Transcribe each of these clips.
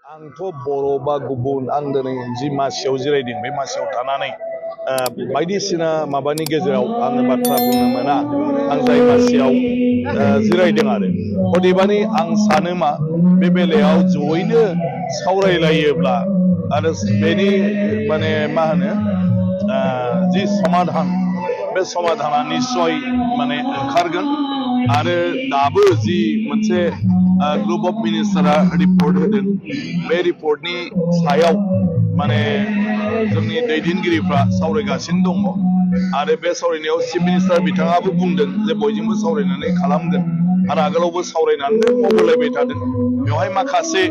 आंथ' बर' बा गुबुन आं दिनै जि मासियाव जिरायदों बे मासियाव थानानै बायदिसिना माबानि गेजेराव आङो बाथ्रा बुंनो मोना आं जाय मासियाव जिरायदों आरो अदेबानि आं सानो मा बे बेलायाव जयैनो सावरायलायोब्ला आरो बेनि माने मा होनो जि समाधान बे समाधाना निश्चय माने ओंखारगोन आरो दाबो जि मोनसे ग्रुप अफ मिनिस्टारा रिपर्ट होदों बे रिपर्टनि सायाव माने जोंनि दैदेनगिरिफ्रा सावरायगासिनो दङ आरो बे सावरायनायाव चिफ मिनिस्टार बिथाङाबो बुंदों जे बयजोंबो सावरायनानै खालामगोन आरो आगोलावबो सावरायनानै मावबोलायबाय थादों बेवहाय माखासे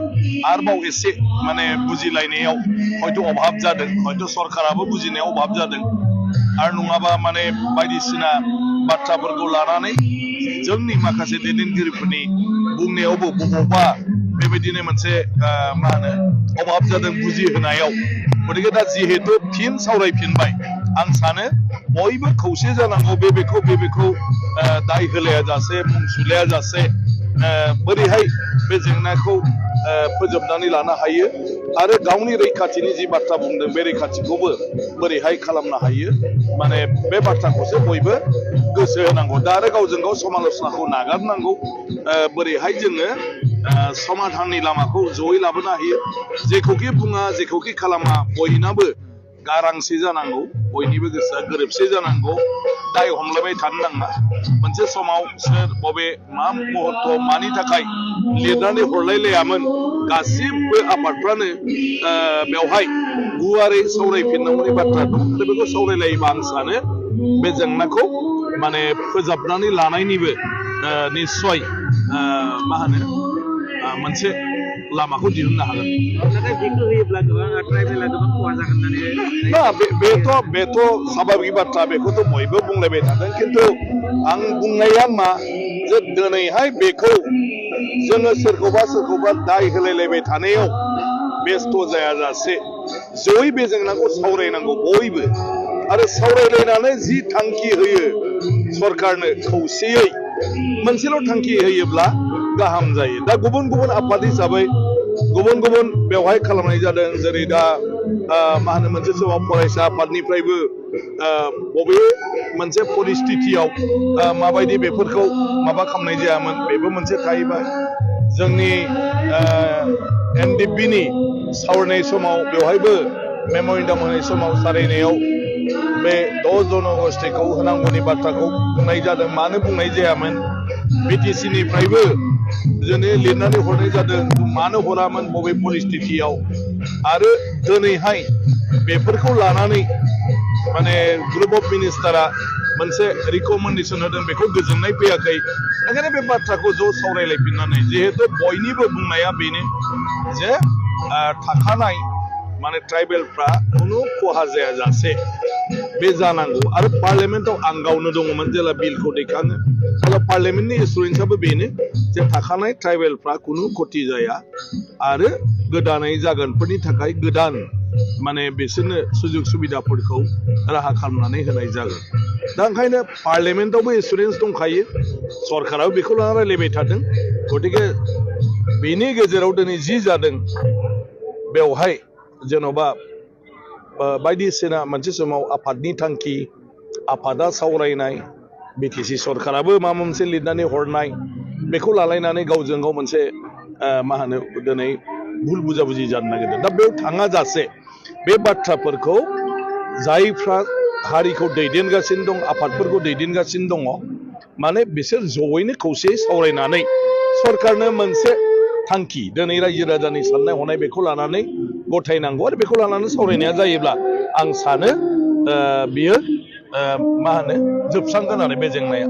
आरोबाव एसे माने बुजिलायनायाव हयथ' अभाब जादों हयथ' सरकाराबो बुजिनायाव अभाब जादों आरो नङाबा माने बायदिसिना बाथ्राफोरखौ लानानै जोंनि माखासे दैदेनगिरिफोरनि बुंनायावबो बबावबा बेबायदिनो मोनसे मा होनो अभाब जादों बुजिहोनायाव गतिके दा जिहेतु फिन सावरायफिनबाय आं सानो बयबो खौसे जानांगौ बेखौ दाय होलाया जासे मुं सुलाया जासे बोरैहाय बे जेंनाखौ फोजोबनानै लानो हायो आरो गावनि रैखाथिनि जि बाथ्रा बुंदों बे रैखाथिखौबो बोरैहाय खालामनो हायो माने बे बाथ्राखौसो बयबो गोसो होनांगौ दा आरो गावजों गाव समालोचनाखौ नागारनांगौ बोरैहाय जोङो समाधाननि लामाखौ जयै लाबोनो हायो जेखौखि बुङा जेखौखि खालामा बयनाबो गारांसे जानांगौ बयनिबो गोसोआ गोरोबसे जानांगौ दाय हमलायबाय थानो नाङा मोनसे समाव सोर बबे मा मुहूर्त मानि थाखाय लिरनानै हरलायलायामोन गासिबो आफादफ्रानो बेवहाय गुवारै सावरायफिननांगौनि बाथ्रा दं आरो बेखौ सावरायलायोबा आं सानो बे जेंनाखौ माने फोजाबनानै लानायनिबो निश्चय मा होनो मोनसे लामाखौ दिहुननो हागोन बेथ' स्वाभाबिक बाथ्रा बेखौथ' बयबो बुंलायबाय थादों खिन्थु आं बुंनाया मा जे दिनैहाय बेखौ जोङो सोरखौबा दाय होलायलायबाय थानायाव बेस्थ' जायाजासे जयै बे जेंनाखौ सावरायनांगौ बयबो आरो सावरायलायनानै जि थांखि होयो सरकारनो खौसेयै मोनसेल' थांखि होयोब्ला गाहाम जायो दा गुबुन गुबुन आफाद हिसाबै गुबुन गुबुन बेवहाय खालामनाय जादों जेरै दा मा होनो मोनसे समाव फरायसा आफादनिफ्रायबो बबे मोनसे परिस्थितियाव माबायदि बेफोरखौ माबा खालामनाय जायामोन बेबो मोनसे थाहैबाय जोंनि एनडिपिनि सावरायनाय समाव बेवहायबो मेम'रेन्डाम होनाय समाव सावरायनायाव बे 10 जनगोष्ठीखौ होनांगौनि बाथ्राखौ बुंनाय जादों मानो बुंनाय जायामोन बिटिसिनिफ्रायबो जोंनि लिरनानै हरनाय जादों मानो हरामोन बबे परिस्थितियाव आरो दिनैहाय बेफोरखौ लानानै माने ग्रुप अफ मिनिस्टारा मोनसे रिकमेन्डेसन होदों बेखौ गोजोननाय फैयाखै ओंखायनो बे बाथ्राखौ ज' सावरायलायफिननानै जिहेतु बयनिबो बुंनाया बेनो जे थाखानाय माने ट्राइबेलफ्रा खुनु खहा जायाजासे बे जानांगौ आरो पार्लियामेन्टआव आं गावनो दङमोन जेला बिलखौ दैखाङो अब्ला पार्लियामेन्टनि एसुरेन्सआबो बेनो जे थाखानाय ट्राइबेलफ्रा खुनु खथि जाया आरो गोदानै जागोनफोरनि थाखाय गोदान माने बिसोरनो सुजुग सुबिदाफोरखौ राहा खालामनानै होनाय जागोन दा ओंखायनो पार्लियामेन्टआवबो एसुरेन्स दंखायो सरकाराबो बेखौ लानानै रायलायबाय थादों गतिके बेनि गेजेराव दिनै जि जादों बेवहाय जेन'बा बायदिसिना मोनसे समाव आफादनि थांखि आफादा सावरायनाय बिटिसि सरकाराबो माबा मोनसे लिरनानै हरनाय बेखौ लालायनानै गावजों गाव मोनसे मा होनो दिनै भुल बुजाबुजि जानो नागिरदों दा बेयाव थाङा जासे बे बाथ्राफोरखौ जायफ्रा हारिखौ दैदेनगासिनो दं आफादफोरखौ दैदेनगासिनो दङ माने बिसोर जयैनो खौसेयै सावरायनानै सरकारनो मोनसे थांखि दिनै रायजो राजानि साननाय हनाय बेखौ लानानै गथायनांगौ आरो बेखौ लानानै सावरायनाया जायोब्ला आं सानो बियो मा होनो जोबस्रांगोन आरो बे जेंनाया